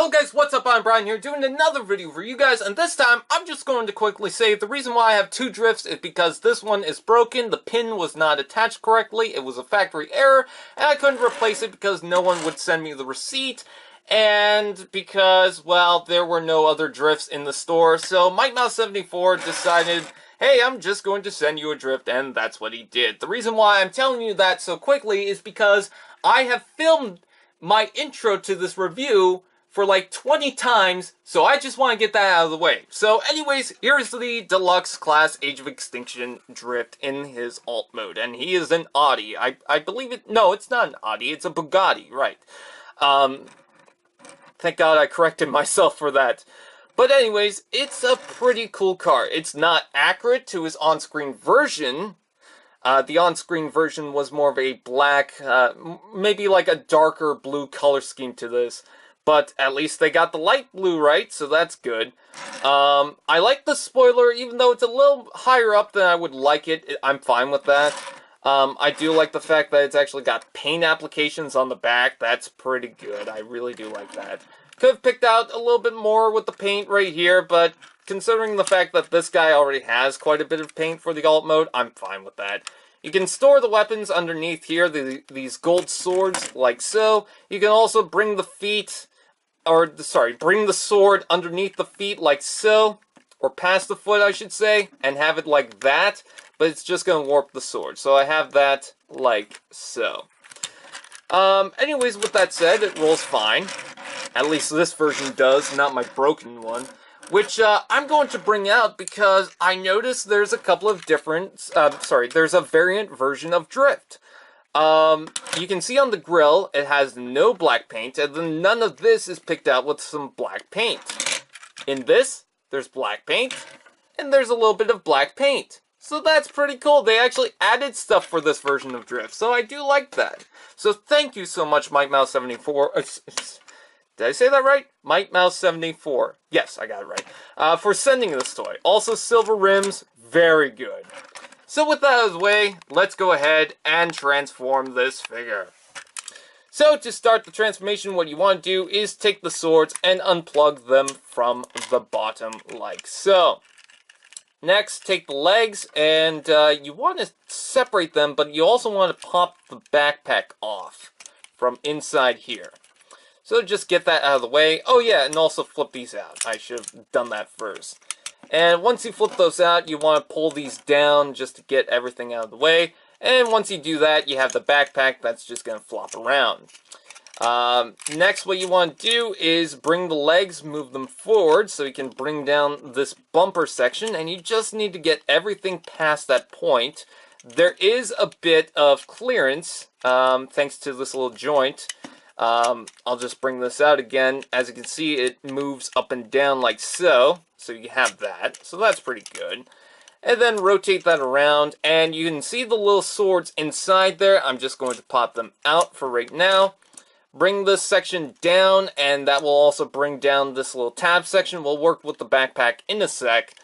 Hello guys, what's up? I'm Brian here doing another video for you guys, and this time I'm just going to quickly say the reason why I have two drifts is because this one is broken, the pin was not attached correctly, it was a factory error, and I couldn't replace it because no one would send me the receipt, and because, well, there were no other drifts in the store, so MikeMouse74 decided, hey, I'm just going to send you a drift, and that's what he did. The reason why I'm telling you that so quickly is because I have filmed my intro to this review for like 20 times, so I just want to get that out of the way. So anyways, here's the Deluxe Class Age of Extinction drift in his alt mode, and he is an Audi. I believe it, no, it's not an Audi, it's a Bugatti, right. Thank God I corrected myself for that. But anyways, it's a pretty cool car. It's not accurate to his on-screen version. The on-screen version was more of a black, maybe like a darker blue color scheme to this. But at least they got the light blue right, so that's good. I like the spoiler, even though it's a little higher up than I would like it. I'm fine with that. I do like the fact that it's actually got paint applications on the back. That's pretty good. I really do like that. Could have picked out a little bit more with the paint right here, but considering the fact that this guy already has quite a bit of paint for the alt mode, I'm fine with that. You can store the weapons underneath here, these gold swords, like so. You can also bring the feet, bring the sword underneath the feet like so, or past the foot I should say, and have it like that, but it's just going to warp the sword. So I have that like so. Anyways, with that said, it rolls fine. At least this version does, not my broken one. Which I'm going to bring out because I noticed there's a couple of different, there's a variant version of drift. You can see on the grill, it has no black paint, and then none of this is picked out with some black paint. In this, there's black paint, and there's a little bit of black paint. So that's pretty cool. They actually added stuff for this version of drift, so I do like that. So thank you so much, MikeMouse74. Did I say that right? MikeMouse74. Yes, I got it right. For sending this toy. Also, silver rims, very good. So with that out of the way, let's go ahead and transform this figure. So to start the transformation, what you want to do is take the swords and unplug them from the bottom like so. Next, take the legs and you want to separate them, but you also want to pop the backpack off from inside here. So just get that out of the way. Oh yeah, and also flip these out. I should have done that first. And once you flip those out, you want to pull these down just to get everything out of the way. And once you do that, you have the backpack that's just going to flop around. Next, what you want to do is bring the legs, move them forward so you can bring down this bumper section. And you just need to get everything past that point. There is a bit of clearance, thanks to this little joint. I'll just bring this out again. As you can see, it moves up and down like so. So you have that. So that's pretty good. And then rotate that around. And you can see the little swords inside there. I'm just going to pop them out for right now. Bring this section down. And that will also bring down this little tab section. We'll work with the backpack in a sec.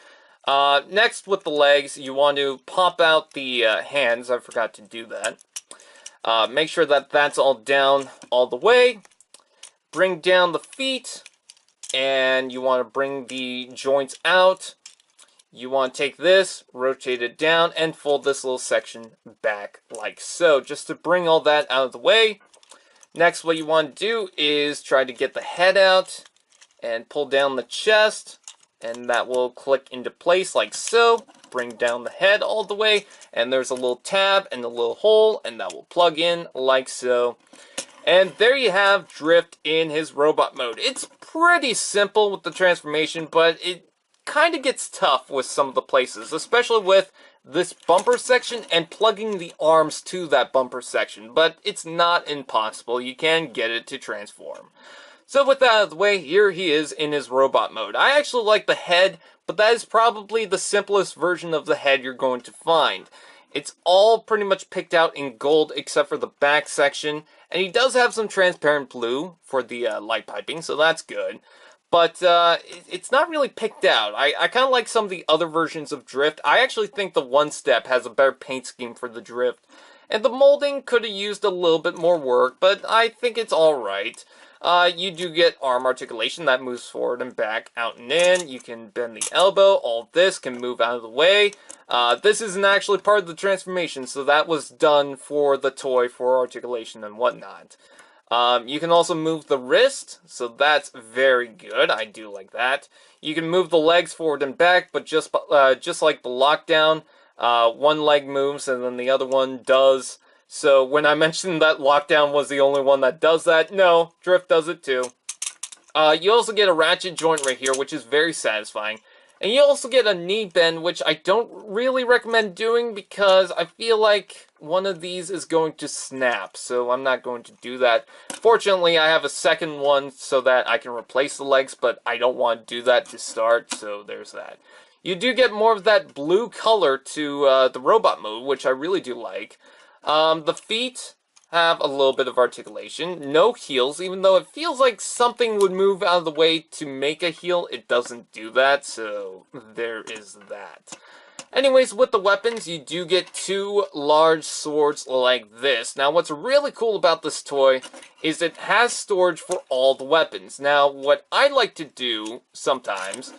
Next, with the legs, you want to pop out the hands. I forgot to do that. Make sure that that's all down all the way. Bring down the feet. And you want to bring the joints out. You want to take this, rotate it down, and fold this little section back like so. Just to bring all that out of the way. Next, what you want to do is try to get the head out. And pull down the chest. And that will click into place like so. Bring down the head all the way, and there's a little tab and a little hole, and that will plug in like so. And there you have Drift in his robot mode. It's pretty simple with the transformation, but it kind of gets tough with some of the places, especially with this bumper section and plugging the arms to that bumper section. But it's not impossible. You can get it to transform. So with that out of the way, here he is in his robot mode. I actually like the head, but that is probably the simplest version of the head you're going to find. It's all pretty much picked out in gold except for the back section. And he does have some transparent blue for the light piping, so that's good. But it's not really picked out. I kind of like some of the other versions of Drift. I actually think the One Step has a better paint scheme for the Drift. And the molding could have used a little bit more work, but I think it's alright. You do get arm articulation that moves forward and back, out and in. You can bend the elbow. All this can move out of the way. This isn't actually part of the transformation, so that was done for the toy for articulation and whatnot. You can also move the wrist, so that's very good. I do like that. You can move the legs forward and back, but just like the lockdown, one leg moves and then the other one does. So when I mentioned that lockdown was the only one that does that, no, drift does it too. You also get a ratchet joint right here, which is very satisfying. And you also get a knee bend, which I don't really recommend doing because I feel like one of these is going to snap, so I'm not going to do that. Fortunately, I have a second one so that I can replace the legs, but I don't want to do that to start, so there's that. You do get more of that blue color to the robot mode, which I really do like. The feet have a little bit of articulation. No heels, even though it feels like something would move out of the way to make a heel. It doesn't do that, so there is that. Anyways, with the weapons, you do get 2 large swords like this. Now, what's really cool about this toy is it has storage for all the weapons. Now, what I like to do sometimes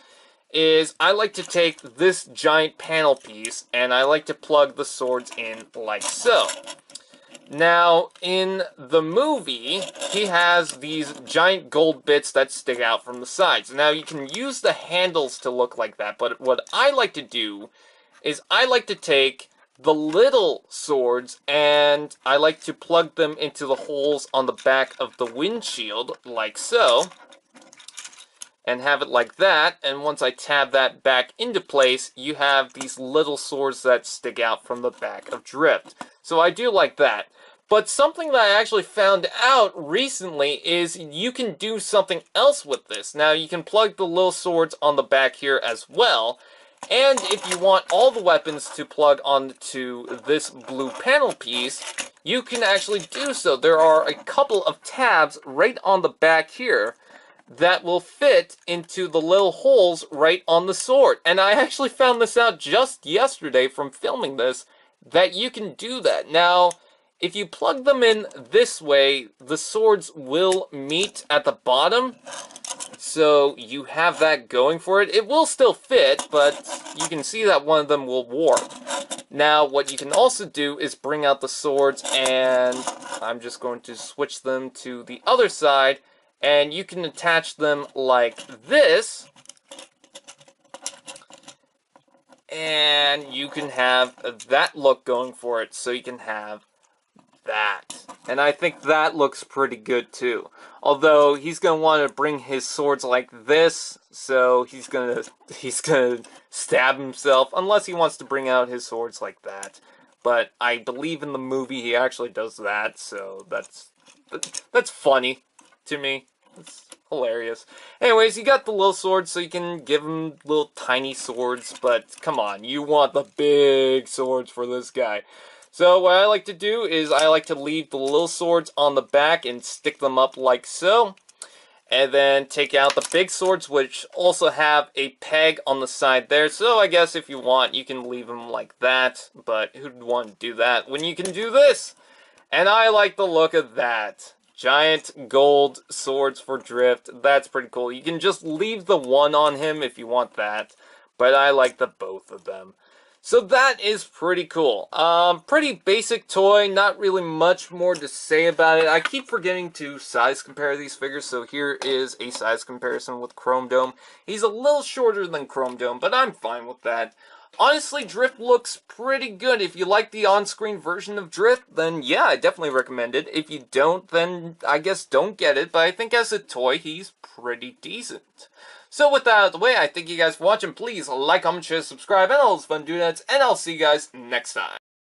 is I like to take this giant panel piece and I like to plug the swords in like so. Now, in the movie, he has these giant gold bits that stick out from the sides. Now, you can use the handles to look like that, but what I like to do is I like to take the little swords and I like to plug them into the holes on the back of the windshield, like so, and have it like that, and once I tab that back into place, you have these little swords that stick out from the back of Drift. So I do like that. But something that I actually found out recently is you can do something else with this. Now, you can plug the little swords on the back here as well, and if you want all the weapons to plug onto this blue panel piece, you can actually do so. There are a couple of tabs right on the back here that will fit into the little holes right on the sword. And I actually found this out just yesterday from filming this, that you can do that. Now, if you plug them in this way, the swords will meet at the bottom, so you have that going for it. It will still fit, but you can see that one of them will warp. Now, what you can also do is bring out the swords, and I'm just going to switch them to the other side, and you can attach them like this, and you can have that look going for it, so you can have that. And I think that looks pretty good too. Although he's gonna want to bring his swords like this, so he's gonna stab himself unless he wants to bring out his swords like that. But I believe in the movie he actually does that, so that's funny to me. It's hilarious. Anyways, you got the little swords, so you can give him little tiny swords, but come on, you want the big swords for this guy. So what I like to do is I like to leave the little swords on the back and stick them up like so. And then take out the big swords, which also have a peg on the side there. So I guess if you want, you can leave them like that. But who'd want to do that when you can do this? And I like the look of that. Giant gold swords for Drift. That's pretty cool. You can just leave the one on him if you want that. But I like the both of them. So that is pretty cool. Pretty basic toy, not really much more to say about it. I keep forgetting to size compare these figures, so here is a size comparison with Chrome Dome. He's a little shorter than Chrome Dome, but I'm fine with that. Honestly, Drift looks pretty good. If you like the on-screen version of Drift, then yeah, I definitely recommend it. If you don't, then I guess don't get it, but I think as a toy, he's pretty decent. So with that out of the way, I thank you guys for watching. Please like, comment, share, subscribe, and all those fun doodads, and I'll see you guys next time.